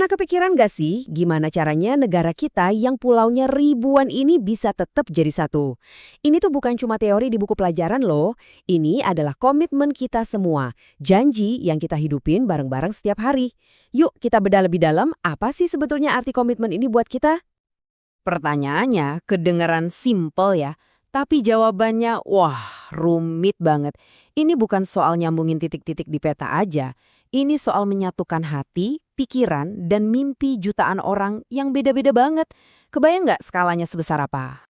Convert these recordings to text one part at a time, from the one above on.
Pernah kepikiran gak sih gimana caranya negara kita yang pulaunya ribuan ini bisa tetap jadi satu? Ini tuh bukan cuma teori di buku pelajaran loh. Ini adalah komitmen kita semua. Janji yang kita hidupin bareng-bareng setiap hari. Yuk kita bedah lebih dalam, apa sih sebetulnya arti komitmen ini buat kita? Pertanyaannya kedengaran simpel ya. Tapi jawabannya, wah rumit banget. Ini bukan soal nyambungin titik-titik di peta aja. Ini soal menyatukan hati, pikiran, dan mimpi jutaan orang yang beda-beda banget. Kebayang nggak skalanya sebesar apa?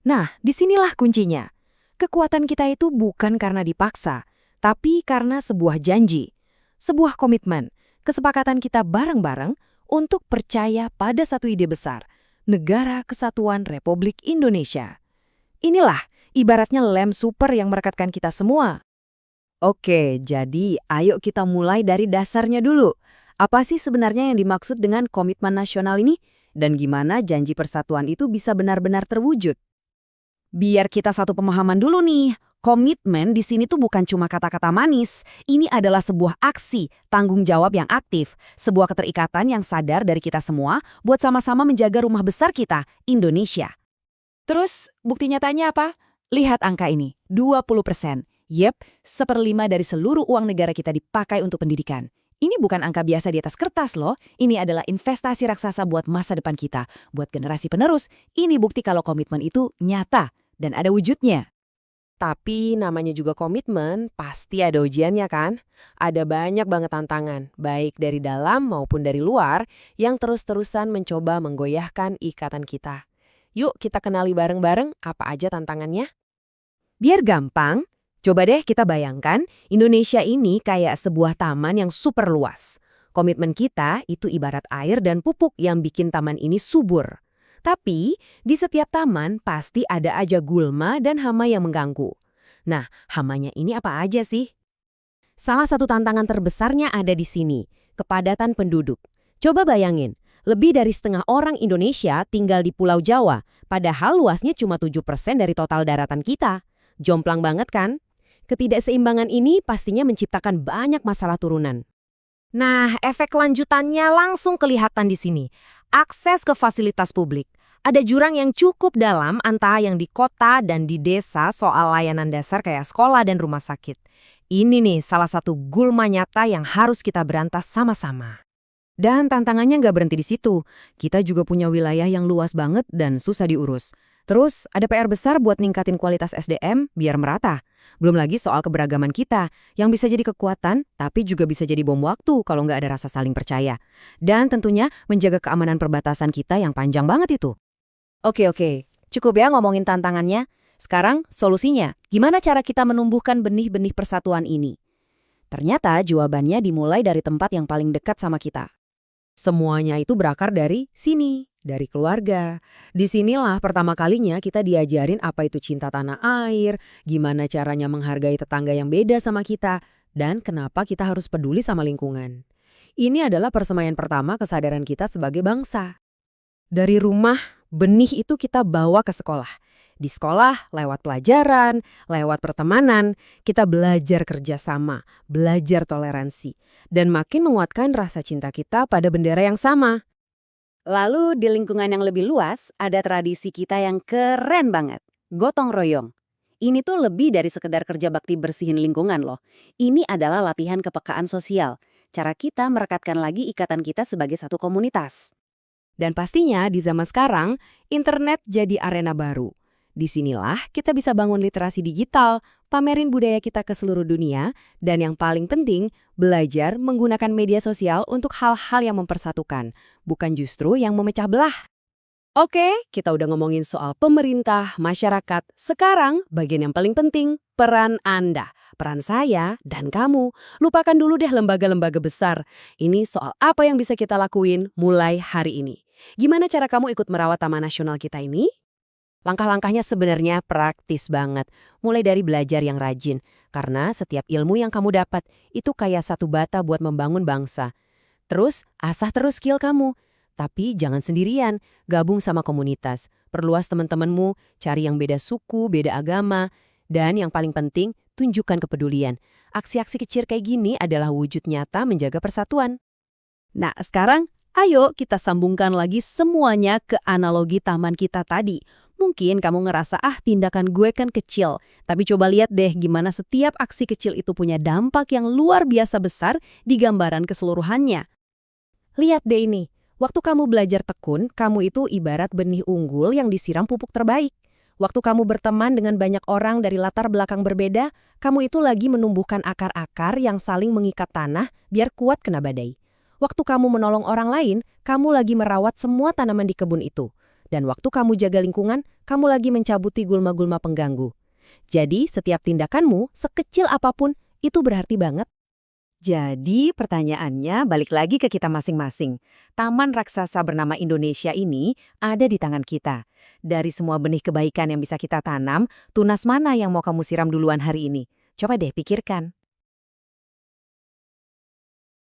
Nah, disinilah kuncinya. Kekuatan kita itu bukan karena dipaksa, tapi karena sebuah janji, sebuah komitmen, kesepakatan kita bareng-bareng untuk percaya pada satu ide besar, Negara Kesatuan Republik Indonesia. Inilah ibaratnya lem super yang merekatkan kita semua. Oke, jadi ayo kita mulai dari dasarnya dulu. Apa sih sebenarnya yang dimaksud dengan komitmen nasional ini? Dan gimana janji persatuan itu bisa benar-benar terwujud? Biar kita satu pemahaman dulu nih. Komitmen di sini tuh bukan cuma kata-kata manis. Ini adalah sebuah aksi, tanggung jawab yang aktif, sebuah keterikatan yang sadar dari kita semua buat sama-sama menjaga rumah besar kita, Indonesia. Terus, bukti nyatanya apa? Lihat angka ini, 20%. Yep, 1/5 dari seluruh uang negara kita dipakai untuk pendidikan. Ini bukan angka biasa di atas kertas loh. Ini adalah investasi raksasa buat masa depan kita. Buat generasi penerus, ini bukti kalau komitmen itu nyata dan ada wujudnya. Tapi namanya juga komitmen, pasti ada ujiannya kan? Ada banyak banget tantangan, baik dari dalam maupun dari luar, yang terus-terusan mencoba menggoyahkan ikatan kita. Yuk kita kenali bareng-bareng apa aja tantangannya. Biar gampang, coba deh kita bayangkan Indonesia ini kayak sebuah taman yang super luas. Komitmen kita itu ibarat air dan pupuk yang bikin taman ini subur. Tapi di setiap taman pasti ada aja gulma dan hama yang mengganggu. Nah, hamanya ini apa aja sih? Salah satu tantangan terbesarnya ada di sini, kepadatan penduduk. Coba bayangin, lebih dari setengah orang Indonesia tinggal di Pulau Jawa, padahal luasnya cuma 7% dari total daratan kita. Jomplang banget kan? Ketidakseimbangan ini pastinya menciptakan banyak masalah turunan. Nah, efek lanjutannya langsung kelihatan di sini. Akses ke fasilitas publik. Ada jurang yang cukup dalam antara yang di kota dan di desa soal layanan dasar kayak sekolah dan rumah sakit. Ini nih salah satu gulma nyata yang harus kita berantas sama-sama. Dan tantangannya nggak berhenti di situ. Kita juga punya wilayah yang luas banget dan susah diurus. Terus ada PR besar buat ningkatin kualitas SDM biar merata. Belum lagi soal keberagaman kita, yang bisa jadi kekuatan, tapi juga bisa jadi bom waktu kalau nggak ada rasa saling percaya. Dan tentunya menjaga keamanan perbatasan kita yang panjang banget itu. Oke, cukup ya ngomongin tantangannya. Sekarang solusinya, gimana cara kita menumbuhkan benih-benih persatuan ini? Ternyata jawabannya dimulai dari tempat yang paling dekat sama kita. Semuanya itu berakar dari sini, dari keluarga. Disinilah pertama kalinya kita diajarin apa itu cinta tanah air, gimana caranya menghargai tetangga yang beda sama kita, dan kenapa kita harus peduli sama lingkungan. Ini adalah persemaian pertama kesadaran kita sebagai bangsa. Dari rumah, benih itu kita bawa ke sekolah. Di sekolah, lewat pelajaran, lewat pertemanan, kita belajar kerjasama, belajar toleransi, dan makin menguatkan rasa cinta kita pada bendera yang sama. Lalu di lingkungan yang lebih luas, ada tradisi kita yang keren banget, gotong royong. Ini tuh lebih dari sekedar kerja bakti bersihin lingkungan loh. Ini adalah latihan kepekaan sosial, cara kita merekatkan lagi ikatan kita sebagai satu komunitas. Dan pastinya di zaman sekarang, internet jadi arena baru. Disinilah kita bisa bangun literasi digital, pamerin budaya kita ke seluruh dunia, dan yang paling penting, belajar menggunakan media sosial untuk hal-hal yang mempersatukan, bukan justru yang memecah belah. Oke, kita udah ngomongin soal pemerintah, masyarakat. Sekarang, bagian yang paling penting, peran Anda. Peran saya dan kamu. Lupakan dulu deh lembaga-lembaga besar. Ini soal apa yang bisa kita lakuin mulai hari ini. Gimana cara kamu ikut merawat taman nasional kita ini? Langkah-langkahnya sebenarnya praktis banget. Mulai dari belajar yang rajin. Karena setiap ilmu yang kamu dapat, itu kayak satu bata buat membangun bangsa. Terus, asah terus skill kamu. Tapi jangan sendirian, gabung sama komunitas. Perluas teman-temanmu, cari yang beda suku, beda agama. Dan yang paling penting, tunjukkan kepedulian. Aksi-aksi kecil kayak gini adalah wujud nyata menjaga persatuan. Nah, sekarang Ayo kita sambungkan lagi semuanya ke analogi taman kita tadi. Mungkin kamu ngerasa tindakan gue kan kecil, tapi coba lihat deh gimana setiap aksi kecil itu punya dampak yang luar biasa besar di gambaran keseluruhannya. Lihat deh ini, waktu kamu belajar tekun, kamu itu ibarat benih unggul yang disiram pupuk terbaik. Waktu kamu berteman dengan banyak orang dari latar belakang berbeda, kamu itu lagi menumbuhkan akar-akar yang saling mengikat tanah biar kuat kena badai. Waktu kamu menolong orang lain, kamu lagi merawat semua tanaman di kebun itu. Dan waktu kamu jaga lingkungan, kamu lagi mencabuti gulma-gulma pengganggu. Jadi, setiap tindakanmu, sekecil apapun, itu berarti banget. Jadi pertanyaannya balik lagi ke kita masing-masing. Taman raksasa bernama Indonesia ini ada di tangan kita. Dari semua benih kebaikan yang bisa kita tanam, tunas mana yang mau kamu siram duluan hari ini? Coba deh pikirkan.